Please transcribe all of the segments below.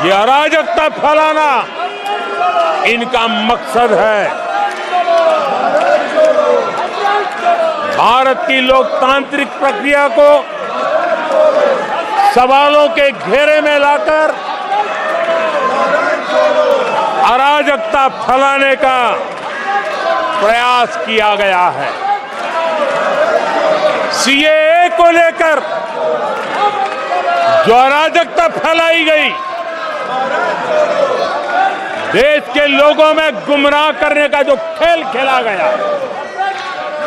ये अराजकता फैलाना इनका मकसद है। भारत की लोकतांत्रिक प्रक्रिया को सवालों के घेरे में लाकर अराजकता फैलाने का प्रयास किया गया है। सीएए को लेकर जो अराजकता फैलाई गई, देश के लोगों में गुमराह करने का जो खेल खेला गया,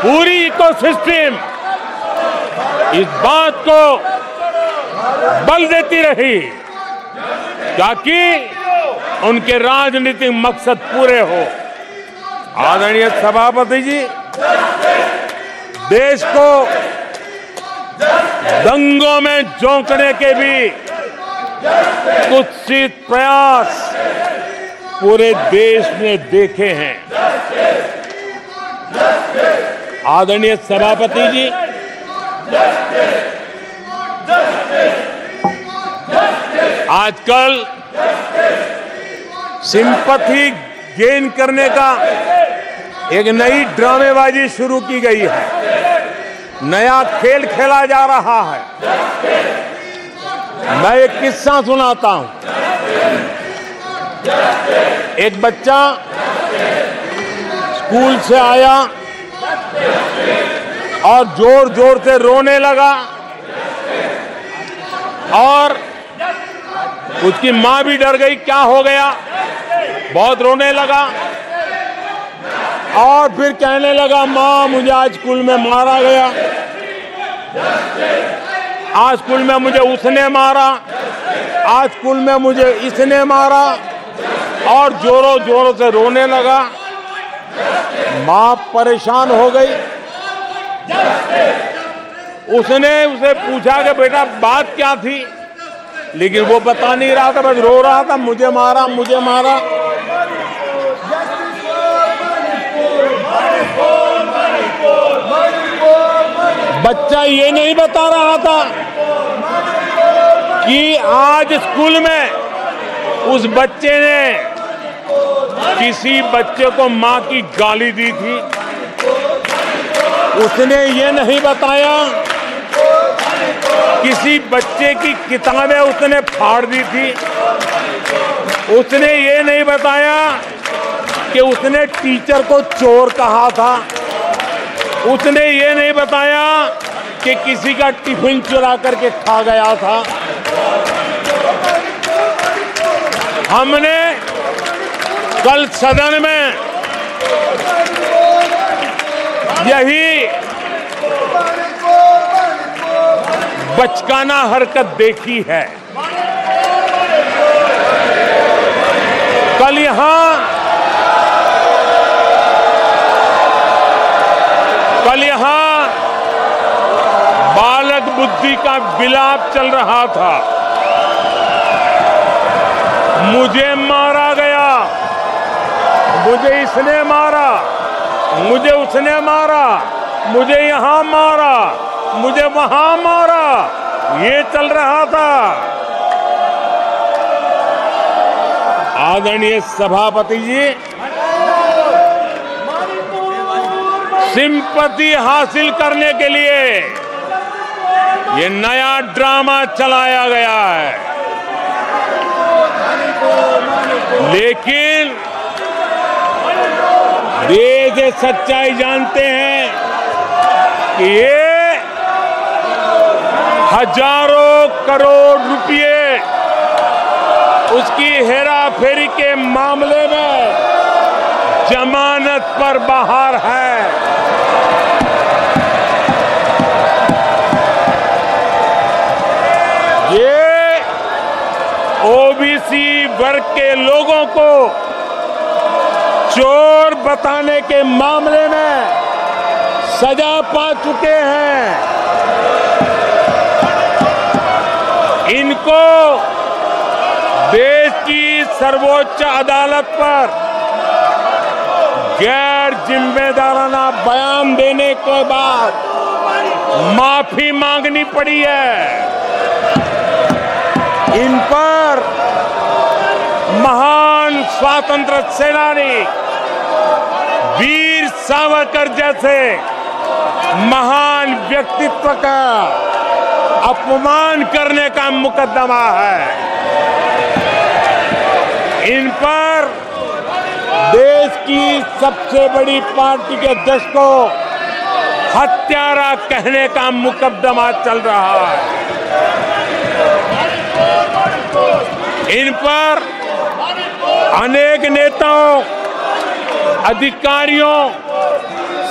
पूरी इकोसिस्टम इस बात को बल देती रही ताकि उनके राजनीतिक मकसद पूरे हो। आदरणीय सभापति जी, देश को दंगों में झोंकने के भी कुत्सित प्रयास पूरे देश ने देखे हैं। आदरणीय सभापति जी, आजकल सिंपैथी गेन करने का एक नई ड्रामेबाजी शुरू की गई है, नया खेल खेला जा रहा है। मैं एक किस्सा सुनाता हूं। एक बच्चा स्कूल से आया और जोर जोर से रोने लगा और उसकी मां भी डर गई, क्या हो गया, बहुत रोने लगा और फिर कहने लगा, मां मुझे आज स्कूल में मारा गया, आज स्कूल में मुझे उसने मारा, आज स्कूल में मुझे इसने मारा, और जोरों जोरों से रोने लगा। मां परेशान हो गई। उसने उसे पूछा कि बेटा बात क्या थी, लेकिन वो बता नहीं रहा था, बस रो रहा था, मुझे मारा मुझे मारा। बच्चा ये नहीं बता रहा था कि आज स्कूल में उस बच्चे ने किसी बच्चे को मां की गाली दी थी। उसने ये नहीं बताया किसी बच्चे की किताबें उसने फाड़ दी थी। उसने ये नहीं बताया कि उसने टीचर को चोर कहा था। उसने ये नहीं बताया कि किसी का टिफिन चुरा करके खा गया था। हमने कल सदन में यही बचकाना हरकत देखी है। कल यहां बालक बुद्धि का विलाप चल रहा था। मुझे मारा गया, मुझे इसने मारा, मुझे उसने मारा, मुझे यहां मारा, मुझे वहां मारा, ये चल रहा था। आदरणीय सभापति जी, सिंपैथी हासिल करने के लिए ये नया ड्रामा चलाया गया है, लेकिन देश ये सच्चाई जानते हैं कि ये हजारों करोड़ रुपए उसकी हेराफेरी के मामले में जमानत पर बाहर है। ये ओबीसी वर्ग के लोगों को चोर बताने के मामले में सजा पा चुके हैं। इनको देश की सर्वोच्च अदालत पर गैर जिम्मेदाराना बयान देने के बाद माफी मांगनी पड़ी है। इन पर महान स्वातंत्र सेनानी वीर सावरकर जैसे महान व्यक्तित्व का अपमान करने का मुकदमा है। इन पर देश की सबसे बड़ी पार्टी के अध्यक्ष को हत्यारा कहने का मुकदमा चल रहा है। इन पर अनेक नेताओं, अधिकारियों,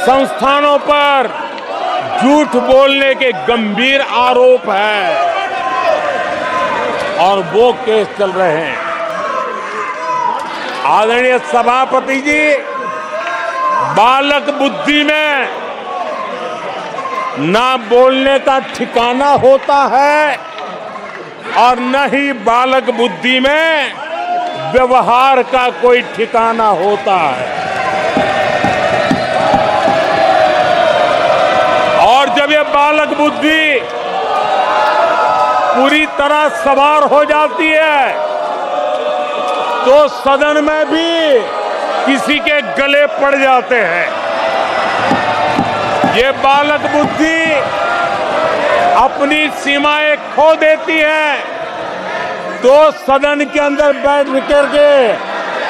संस्थानों पर झूठ बोलने के गंभीर आरोप हैं और वो केस चल रहे हैं। आदरणीय सभापति जी, बालक बुद्धि में ना बोलने का ठिकाना होता है और न ही बालक बुद्धि में व्यवहार का कोई ठिकाना होता है। और जब ये बालक बुद्धि पूरी तरह सवार हो जाती है तो सदन में भी किसी के गले पड़ जाते हैं। ये बालक बुद्धि अपनी सीमाएं खो देती है तो सदन के अंदर बैठ करके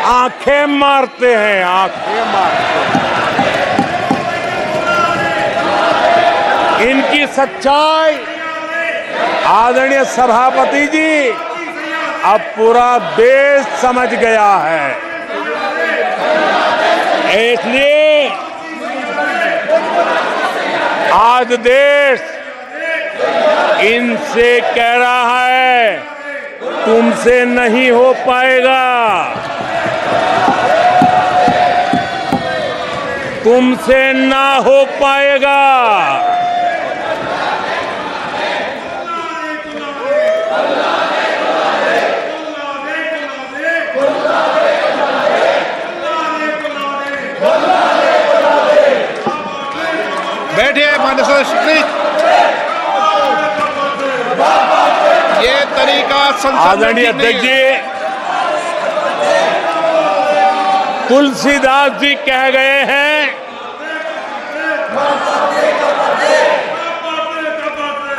आंखें मारते हैं, आंखें मारते हैं। इनकी सच्चाई आदरणीय सभापति जी अब पूरा देश समझ गया है। इसलिए आज देश इनसे कह रहा है तुमसे नहीं हो पाएगा, तुमसे ना हो पाएगा। बैठिए माननीय सदस्य, ये तरीका संसद आदरणीय अध्यक्ष जी, तुलसीदास जी कह गए हैं,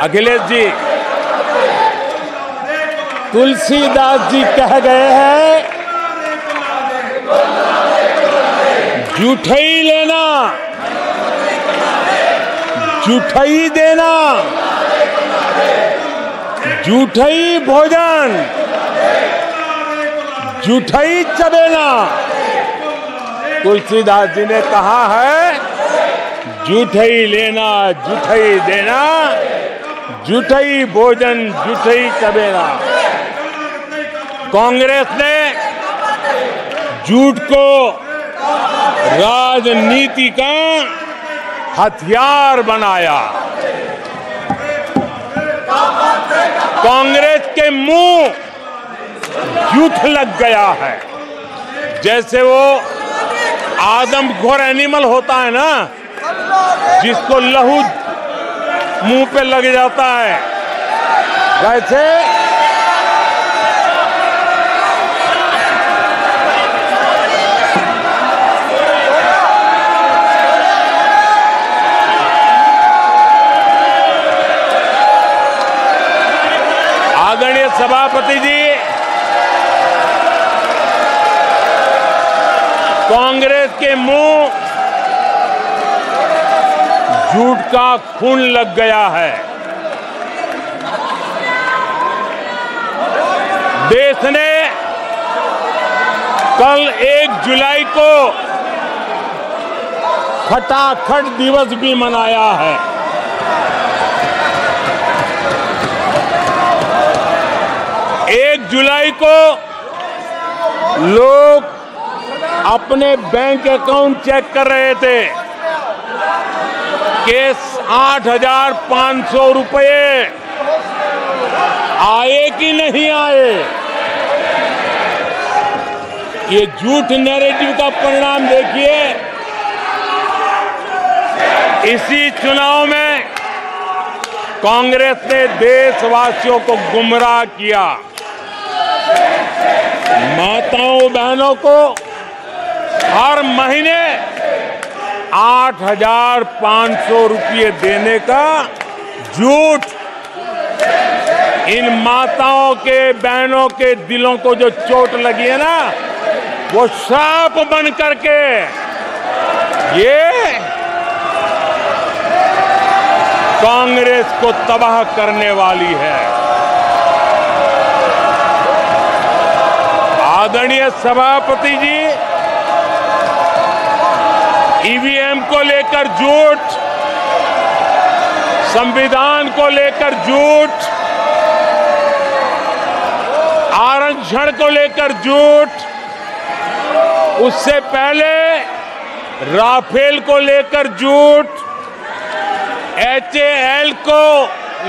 अखिलेश जी, तुलसीदास जी कह गए हैं, जूठई लेना जूठई देना, जूठई भोजन जूठई चबेना। तुलसीदास जी ने कहा है जूठई लेना, जूठई देना, जूठई भोजन जूठई चबेना। कांग्रेस ने झूठ को राजनीति का हथियार बनाया। कांग्रेस के मुंह झूठ लग गया है। जैसे वो आदमखोर एनिमल होता है ना, जिसको लहू मुंह पे लग जाता है, वैसे आदरणीय सभापति जी, कांग्रेस के मुंह झूठ का खून लग गया है। देश ने कल 1 जुलाई को खटाखट दिवस भी मनाया है। जुलाई को लोग अपने बैंक अकाउंट चेक कर रहे थे कि 8,500 रुपये आए कि नहीं आए। ये झूठ नैरेटिव का परिणाम देखिए। इसी चुनाव में कांग्रेस ने देशवासियों को गुमराह किया। माता विधवा बहनों को हर महीने 8,500 रुपये देने का झूठ इन माताओं के बहनों के दिलों को जो चोट लगी है ना, वो श्राप बन करके ये कांग्रेस को तबाह करने वाली है। आदरणीय सभापति जी, ईवीएम को लेकर झूठ, संविधान को लेकर झूठ, आरक्षण को लेकर झूठ, उससे पहले राफेल को लेकर झूठ, HAL को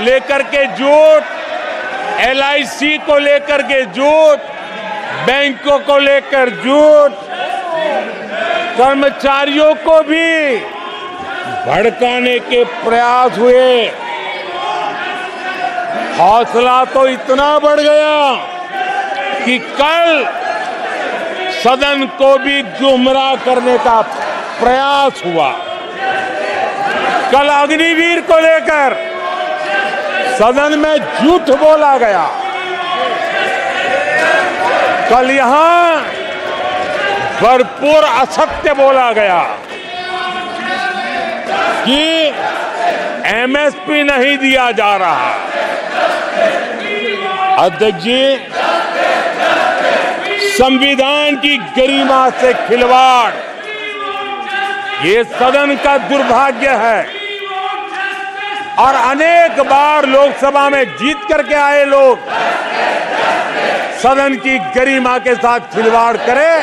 लेकर के झूठ, LIC को लेकर के झूठ, बैंकों को लेकर झूठ, कर्मचारियों को भी भड़काने के प्रयास हुए। हौसला तो इतना बढ़ गया कि कल सदन को भी गुमराह करने का प्रयास हुआ। कल अग्निवीर को लेकर सदन में झूठ बोला गया। कल यहां भरपूर असत्य बोला गया कि MSP नहीं दिया जा रहा। अध्यक्ष जी, संविधान की गरिमा से खिलवाड़ ये सदन का दुर्भाग्य है। और अनेक बार लोकसभा में जीत करके आए लोग सदन की गरिमा के साथ खिलवाड़ करें,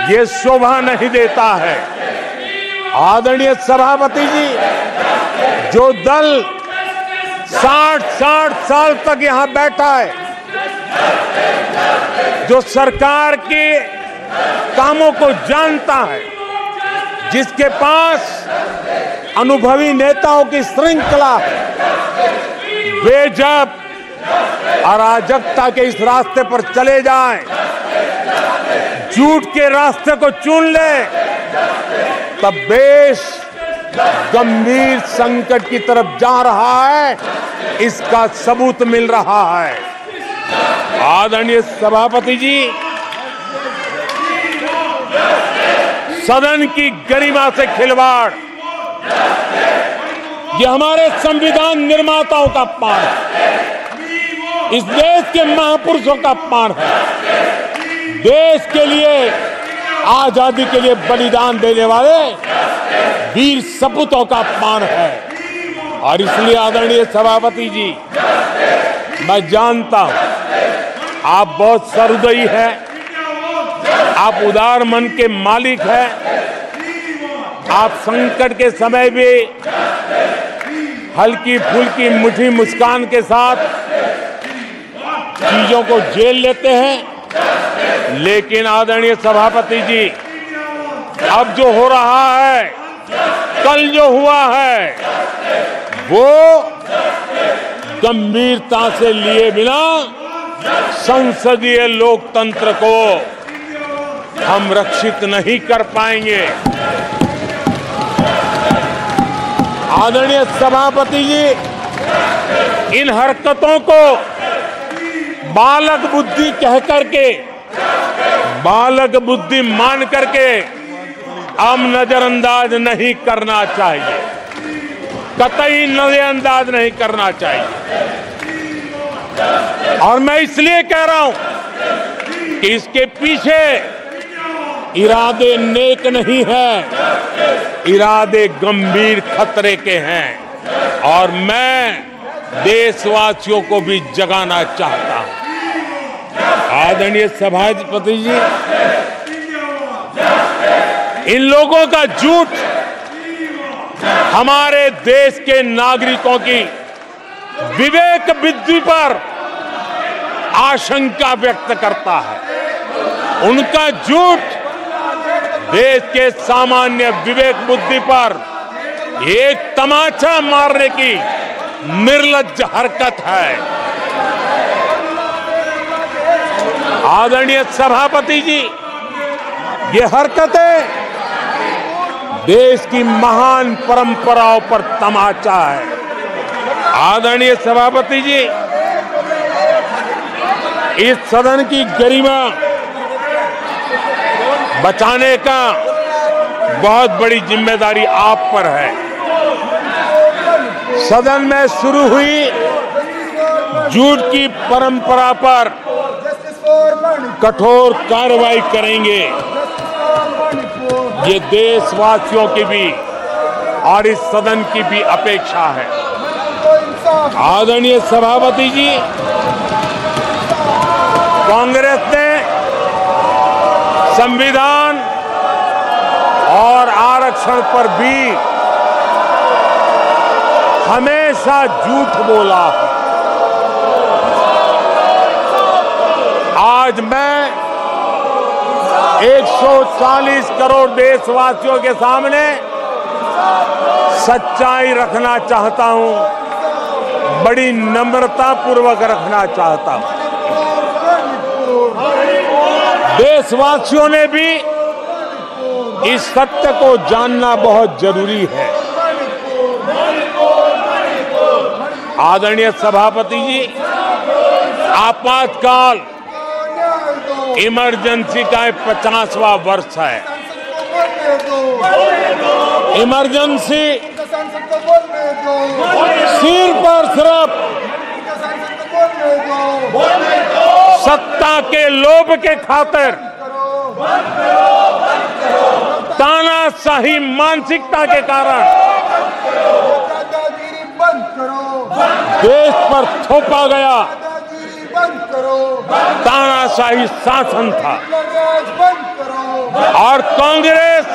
ये शोभा नहीं देता है। आदरणीय सभापति जी, जो दल 60 साल तक यहां बैठा है, जो सरकार के कामों को जानता है, जिसके पास अनुभवी नेताओं की श्रृंखला है, वे जब अराजकता के इस रास्ते पर चले जाएं, झूठ के रास्ते को चुन ले, तब देश गंभीर संकट की तरफ जा रहा है, इसका सबूत मिल रहा है। आदरणीय सभापति जी, सदन की गरिमा से खिलवाड़ ये हमारे संविधान निर्माताओं का अपमान है, इस देश के महापुरुषों का अपमान है, देश के लिए आजादी के लिए बलिदान देने वाले वीर सपूतों का अपमान है। और इसलिए आदरणीय सभापति जी, मैं जानता हूं आप बहुत सहृदयी हैं, आप उदार मन के मालिक हैं, आप संकट के समय भी हल्की फुल्की मीठी मुस्कान के साथ चीजों को झेल लेते हैं। लेकिन आदरणीय सभापति जी, अब जो हो रहा है, कल जो हुआ है, वो गंभीरता से लिए बिना संसदीय लोकतंत्र को हम रक्षित नहीं कर पाएंगे। आदरणीय सभापति जी, इन हरकतों को बालक बुद्धि कह करके, बालक बुद्धि मान करके हम नजरअंदाज नहीं करना चाहिए, कतई नजरअंदाज नहीं करना चाहिए। और मैं इसलिए कह रहा हूं कि इसके पीछे इरादे नेक नहीं है, इरादे गंभीर खतरे के हैं। और मैं देशवासियों को भी जगाना चाहता हूं। आदरणीय सभापति जी, इन लोगों का झूठ हमारे देश के नागरिकों की विवेक बुद्धि पर आशंका व्यक्त करता है। उनका झूठ देश के सामान्य विवेक बुद्धि पर एक तमाचा मारने की निर्लज्ज हरकत है। आदरणीय सभापति जी, ये हरकतें देश की महान परंपराओं पर तमाचा है। आदरणीय सभापति जी, इस सदन की गरिमा बचाने का बहुत बड़ी जिम्मेदारी आप पर है। सदन में शुरू हुई झूठ की परंपरा पर कठोर कार्रवाई करेंगे, ये देशवासियों की भी और इस सदन की भी अपेक्षा है। आदरणीय सभापति जी, कांग्रेस ने संविधान और आरक्षण पर भी हमेशा झूठ बोला है। आज मैं 140 करोड़ देशवासियों के सामने सच्चाई रखना चाहता हूं, बड़ी नम्रता पूर्वक रखना चाहता हूं। देशवासियों ने भी इस सत्य को जानना बहुत जरूरी है। आदरणीय सभापति जी, आपातकाल इमरजेंसी का 50वां वर्ष है। इमरजेंसी सिर पर सिर्फ सत्ता के लोभ के खातिर, तानाशाही मानसिकता के कारण देश पर थोपा गया तानाशाही शासन था और कांग्रेस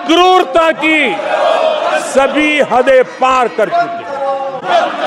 क्रूरता की सभी हदें पार कर चुकी है।